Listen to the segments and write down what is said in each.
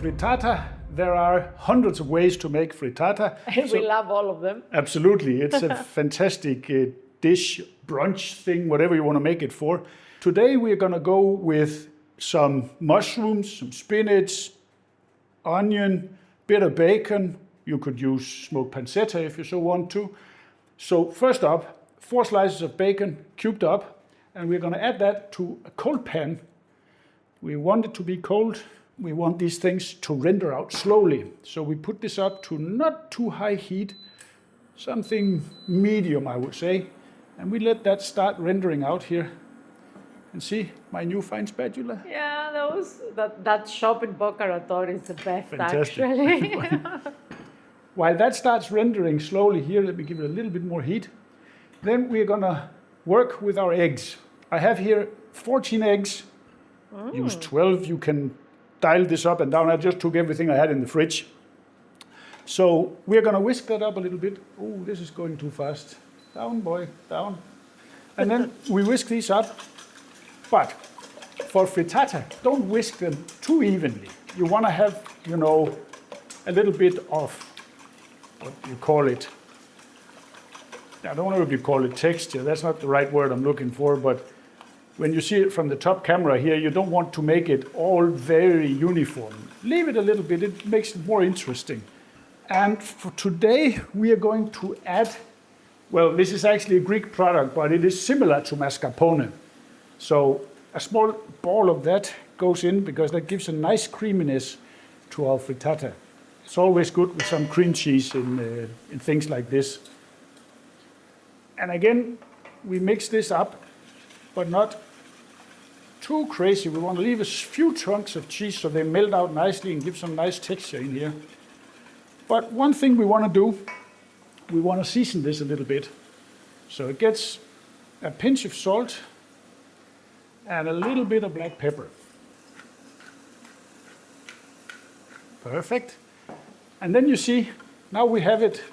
frittata, there are hundreds of ways to make frittata. We love all of them. Absolutely. It's a fantastic dish, brunch thing, whatever you want to make it for. Today we're going to go with some mushrooms, some spinach, onion, bit of bacon. You could use smoked pancetta if you so want to. So first up, 4 slices of bacon cubed up, and we're going to add that to a cold pan. We want it to be cold. We want these things to render out slowly. So we put this up to not too high heat, something medium, I would say. And we let that start rendering out here. And see my new fine spatula? Yeah, that shop in Boca Raton is the best, Fantastic. actually. While that starts rendering slowly here, let me give it a little bit more heat. Then we're gonna work with our eggs. I have here 14 eggs. Use 12, you can dial this up and down. I just took everything I had in the fridge. So we're gonna whisk that up a little bit. Oh, this is going too fast. Down, boy, down. And then we whisk these up. But for frittata, don't whisk them too evenly. You wanna have, a little bit of, what do you call it? I don't know if you call it texture. That's not the right word I'm looking for, but when you see it from the top camera here, you don't want to make it all very uniform. Leave it a little bit, it makes it more interesting. And for today, we are going to add, well, this is actually a Greek product, but it is similar to mascarpone. So a small ball of that goes in because that gives a nice creaminess to our frittata. It's always good with some cream cheese in things like this. And again, we mix this up, but not too crazy. We want to leave a few chunks of cheese so they melt out nicely and give some nice texture in here. But one thing we want to do, we want to season this a little bit. So it gets a pinch of salt and a little bit of black pepper. Perfect. And then you see, now we have it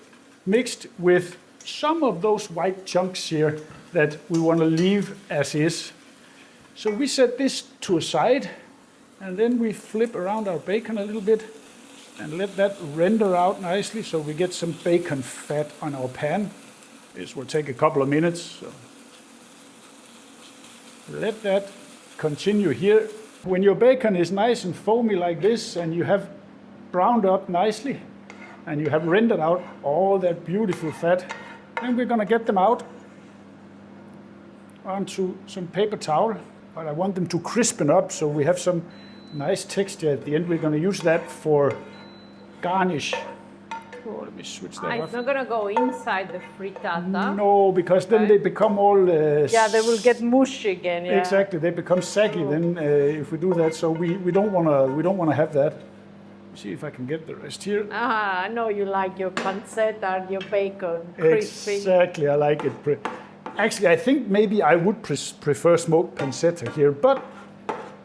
mixed with some of those white chunks here that we want to leave as is. So we set this to a side, and then we flip around our bacon a little bit and let that render out nicely so we get some bacon fat on our pan. This will take a couple of minutes. So let that continue here. When your bacon is nice and foamy like this, and you have browned up nicely, and you have rendered out all that beautiful fat, then we're going to get them out onto some paper towel. But I want them to crispen up so we have some nice texture at the end. We're going to use that for garnish. Oh, let me switch that off. It's not going to go inside the frittata. No, because then they become all... yeah, they will get mushy again. Yeah. Exactly, they become saggy then if we do that. So we don't want to have that. See if I can get the rest here. I know you like your pancetta and your bacon crispy. Exactly, I like it. Actually, I think maybe I would prefer smoked pancetta here, but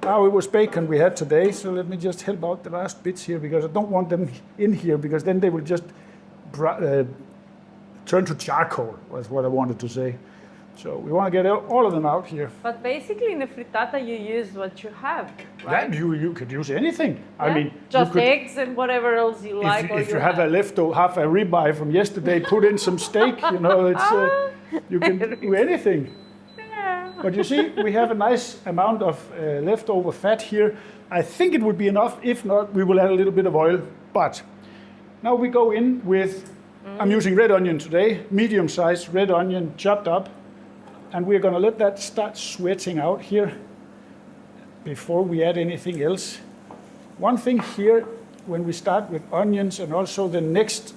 now it was bacon we had today, so let me just help out the last bits here because I don't want them in here because then they will just turn to charcoal, was what I wanted to say. So we want to get all of them out here. But basically in the frittata you use what you have, right? Yeah, you could use anything. Yeah? I mean, just eggs and whatever else you like. If you have a leftover half a ribeye from yesterday, put in some steak. It's you can do anything. Yeah. But you see, we have a nice amount of leftover fat here. I think it would be enough. If not, we will add a little bit of oil. But now we go in with, I'm using red onion today, medium-sized red onion chopped up. And we're going to let that start sweating out here before we add anything else. One thing here, when we start with onions and also the next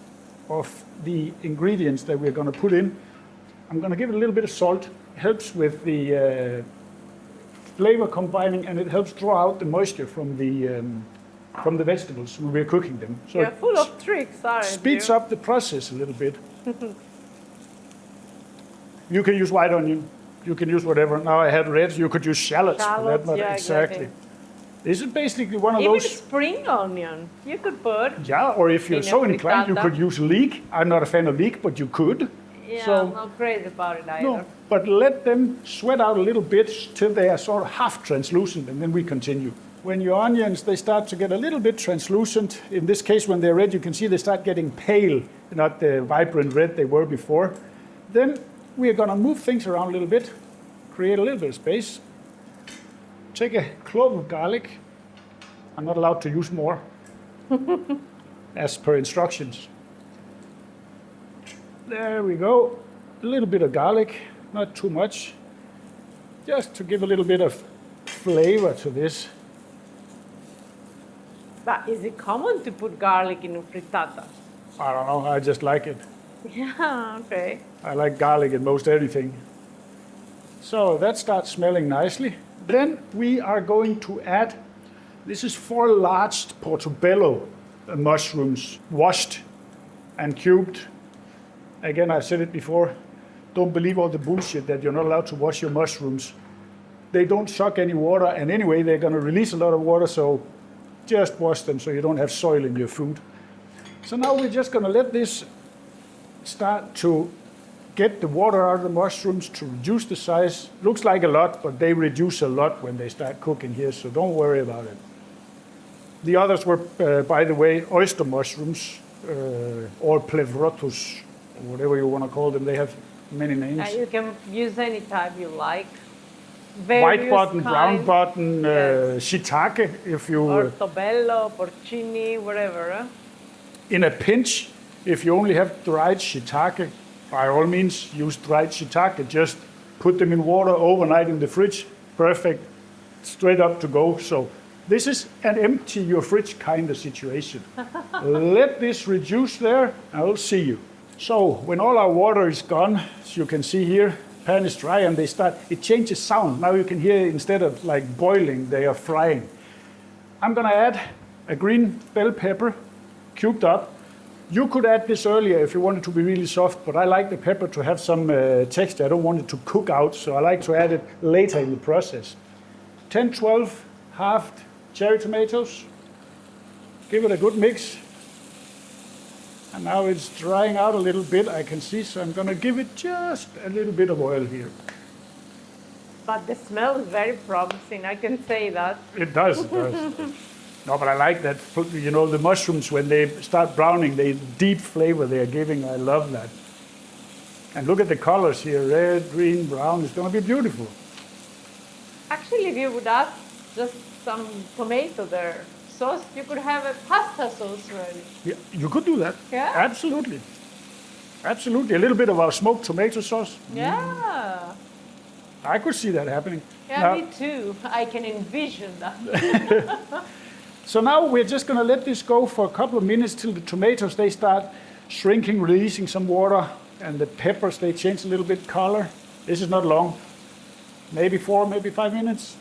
of the ingredients that we're going to put in, I'm going to give it a little bit of salt. It helps with the flavor combining, and it helps draw out the moisture from the vegetables when we're cooking them. So you're full of tricks, aren't you? Speeds up the process a little bit. You can use white onion. You can use whatever. Now I had red. You could use shallots for that matter. Yeah, exactly. This is basically one of Even those. spring onion, you could put. Yeah, or if you're so inclined, you could use leek. I'm not a fan of leek, but you could. Yeah, so, I'm not crazy about it either. No, but let them sweat out a little bit till they are sort of half translucent, and then we continue. When your onions, they start to get a little bit translucent. In this case, when they're red, you can see they start getting pale, not the vibrant red they were before. Then we're gonna move things around a little bit, create a little bit of space. Take a clove of garlic. I'm not allowed to use more, as per instructions. There we go. A little bit of garlic, not too much, just to give a little bit of flavor to this. But is it common to put garlic in a frittata? I don't know, I just like it. Yeah, okay. I like garlic in most everything. So that starts smelling nicely. Then we are going to add, this is 4 large portobello mushrooms, washed and cubed. Again, I've said it before, don't believe all the bullshit that you're not allowed to wash your mushrooms. They don't suck any water, and anyway, they're gonna release a lot of water, so just wash them so you don't have soil in your food. So now we're just gonna let this start to get the water out of the mushrooms to reduce the size. Looks like a lot, but they reduce a lot when they start cooking here, so don't worry about it. The others were, by the way, oyster mushrooms, or plevrotus, or whatever you want to call them. They have many names. You can use any type you like. White button, brown kinds. button, Yes. shiitake, if you... Portobello, porcini, whatever. Huh? In a pinch, if you only have dried shiitake, by all means, use dried shiitake. Just put them in water overnight in the fridge. Perfect. Straight up to go. So this is an empty your fridge kind of situation. Let this reduce there, and I'll see you. So when all our water is gone, as you can see here, pan is dry and it changes sound. Now you can hear, instead of like boiling, they are frying. I'm gonna add a green bell pepper, cubed up. You could add this earlier if you want it to be really soft, but I like the pepper to have some texture. I don't want it to cook out, so I like to add it later in the process. 10, 12 halved cherry tomatoes. Give it a good mix. And now it's drying out a little bit, I can see, so I'm gonna give it just a little bit of oil here. But the smell is very promising, I can say that. It does, it does. No, but I like that, you know, the mushrooms, when they start browning, the deep flavor they are giving, I love that. And look at the colors here, red, green, brown, it's gonna be beautiful. Actually, if you would add just some tomato there, sauce, you could have a pasta sauce ready. Yeah, you could do that. Yeah? Absolutely. Absolutely, a little bit of our smoked tomato sauce. Yeah. I could see that happening. Yeah, Now- me too. I can envision that. So now we're just gonna let this go for a couple of minutes till the tomatoes, they start shrinking, releasing some water, and the peppers, they change a little bit color. This is not long, maybe 4, maybe 5 minutes.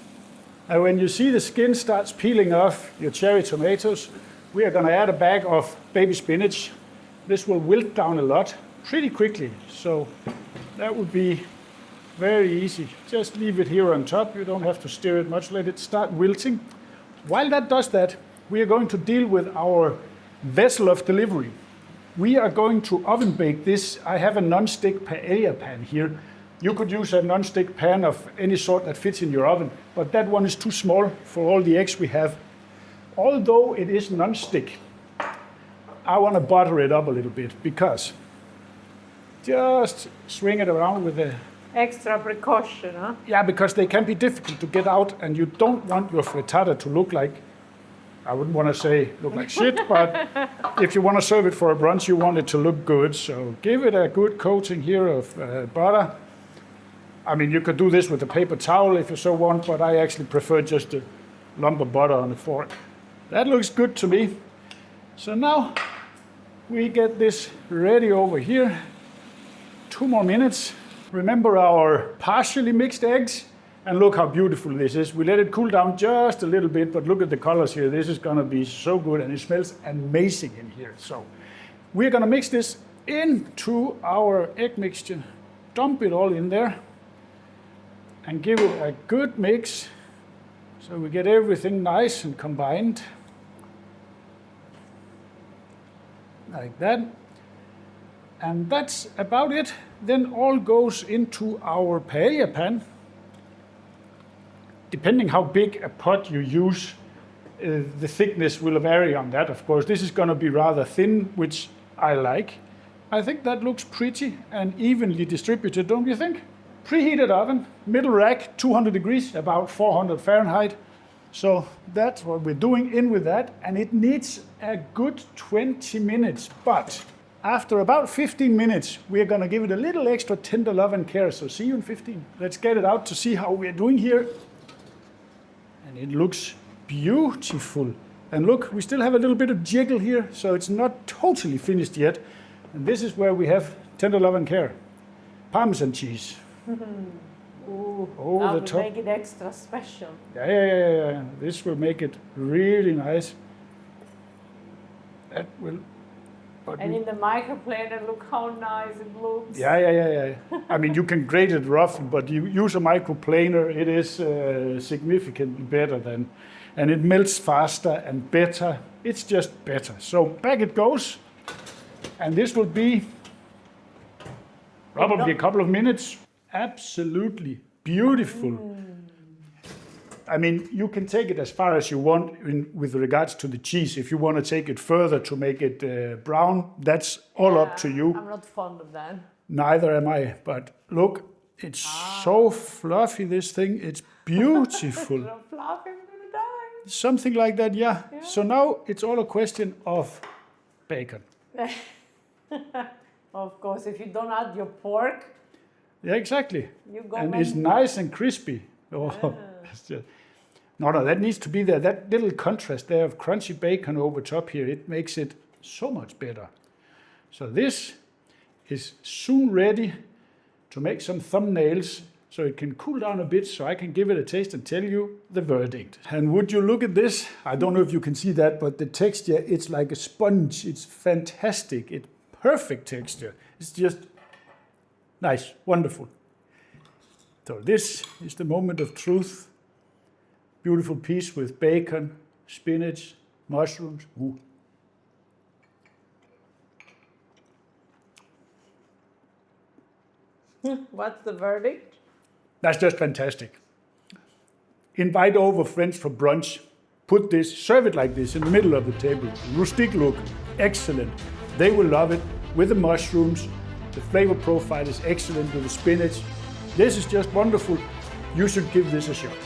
And when you see the skin starts peeling off your cherry tomatoes, we are gonna add a bag of baby spinach. This will wilt down a lot pretty quickly, so that would be very easy. Just leave it here on top, you don't have to stir it much, let it start wilting. While that does that, we are going to deal with our vessel of delivery. We are going to oven bake this. I have a non-stick paella pan here. You could use a non-stick pan of any sort that fits in your oven, but that one is too small for all the eggs we have. Although it is non-stick, I want to butter it up a little bit, because just swing it around with a... Extra precaution, huh? Yeah, because they can be difficult to get out, and you don't want your frittata to look like, I wouldn't want to say look like shit, but if you want to serve it for a brunch, you want it to look good. So give it a good coating here of butter. I mean, you could do this with a paper towel if you so want, but I actually prefer just a lump of butter on the fork. That looks good to me. So now we get this ready over here. 2 more minutes. Remember our partially mixed eggs? And look how beautiful this is. We let it cool down just a little bit, but look at the colors here. This is gonna be so good, and it smells amazing in here. So we're gonna mix this into our egg mixture. Dump it all in there and give it a good mix so we get everything nice and combined. Like that. And that's about it. Then all goes into our paella pan. Depending how big a pot you use, The thickness will vary on that, of course. This is going to be rather thin, which I like. I think that looks pretty and evenly distributed, don't you think? Preheated oven, middle rack, 200 degrees, about 400 Fahrenheit. So that's what we're doing in with that, and it needs a good 20 minutes. But after about 15 minutes, we're going to give it a little extra tender love and care. So see you in 15. Let's get it out to see how we're doing here. And it looks beautiful. And look, we still have a little bit of jiggle here, so it's not totally finished yet. And this is where we have tender love and care. Parmesan cheese. Ooh, Over that the will top. make it extra special. Yeah. This will make it really nice. That will. But And in the microplaner, look how nice it looks. yeah. I mean, you can grate it rough, but you use a microplaner, it is significantly better than, and it melts faster and better. It's just better. So back it goes, and this will be probably a couple of minutes. Absolutely beautiful. I mean, you can take it as far as you want with regards to the cheese. If you want to take it further to make it brown, that's all up to you. I'm not fond of that. Neither am I. But look, it's so fluffy, this thing. It's beautiful. So fluffy, I'm gonna die. Something like that, yeah. So now it's all a question of bacon. Of course, if you don't add your pork, Yeah, exactly. you go And on- it's nice and crispy. Oh, it's just... No, that needs to be there. That little contrast there of crunchy bacon over top here, it makes it so much better. So this is soon ready to make some thumbnails so it can cool down a bit so I can give it a taste and tell you the verdict. And would you look at this? I don't know if you can see that, but the texture, it's like a sponge. It's fantastic. It's perfect texture. It's just nice, wonderful. So this is the moment of truth. Beautiful piece with bacon, spinach, mushrooms. Ooh. What's the verdict? That's just fantastic. Invite over friends for brunch. Put this, serve it like this in the middle of the table. Rustic look, excellent. They will love it with the mushrooms. The flavor profile is excellent with the spinach. This is just wonderful. You should give this a shot.